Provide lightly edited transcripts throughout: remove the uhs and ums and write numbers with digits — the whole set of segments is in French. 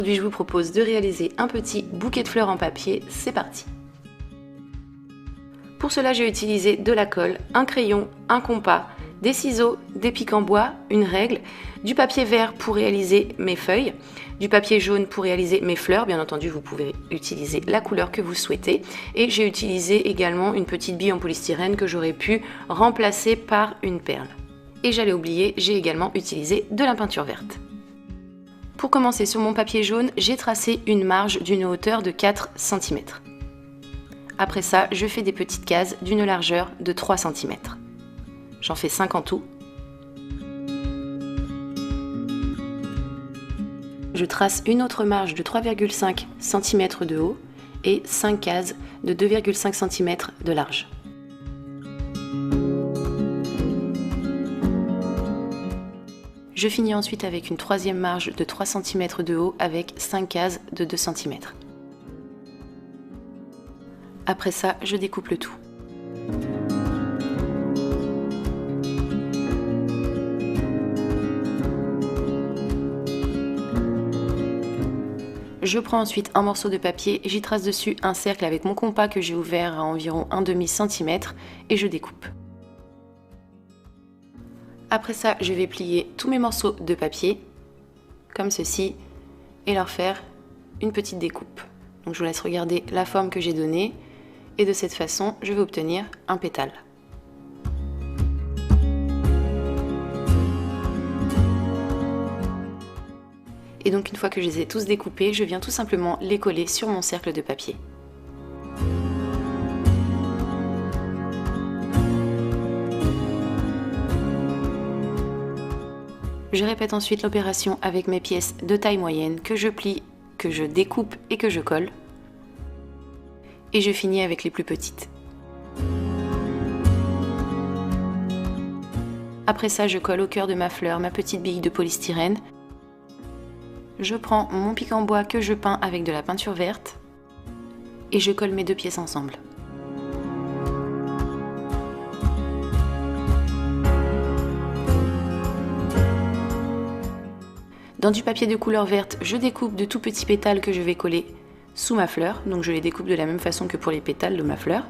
Aujourd'hui, je vous propose de réaliser un petit bouquet de fleurs en papier. C'est parti! Pour cela, j'ai utilisé de la colle, un crayon, un compas, des ciseaux, des pics en bois, une règle, du papier vert pour réaliser mes feuilles, du papier jaune pour réaliser mes fleurs. Bien entendu, vous pouvez utiliser la couleur que vous souhaitez. Et j'ai utilisé également une petite bille en polystyrène que j'aurais pu remplacer par une perle. Et j'allais oublier, j'ai également utilisé de la peinture verte. Pour commencer, sur mon papier jaune, j'ai tracé une marge d'une hauteur de 4 cm. Après ça, je fais des petites cases d'une largeur de 3 cm. J'en fais 5 en tout. Je trace une autre marge de 3,5 cm de haut et 5 cases de 2,5 cm de large. Je finis ensuite avec une troisième marge de 3 cm de haut avec 5 cases de 2 cm. Après ça, je découpe le tout. Je prends ensuite un morceau de papier, j'y trace dessus un cercle avec mon compas que j'ai ouvert à environ 1,5 cm et je découpe. Après ça, je vais plier tous mes morceaux de papier, comme ceci, et leur faire une petite découpe. Donc je vous laisse regarder la forme que j'ai donnée, et de cette façon, je vais obtenir un pétale. Et donc une fois que je les ai tous découpés, je viens tout simplement les coller sur mon cercle de papier. Je répète ensuite l'opération avec mes pièces de taille moyenne que je plie, que je découpe et que je colle. Et je finis avec les plus petites. Après ça, je colle au cœur de ma fleur ma petite bille de polystyrène. Je prends mon pic en bois que je peins avec de la peinture verte et je colle mes deux pièces ensemble. Dans du papier de couleur verte, je découpe de tout petits pétales que je vais coller sous ma fleur. Donc je les découpe de la même façon que pour les pétales de ma fleur.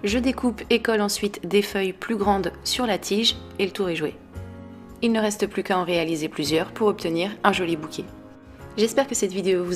Je découpe et colle ensuite des feuilles plus grandes sur la tige et le tour est joué. Il ne reste plus qu'à en réaliser plusieurs pour obtenir un joli bouquet. J'espère que cette vidéo vous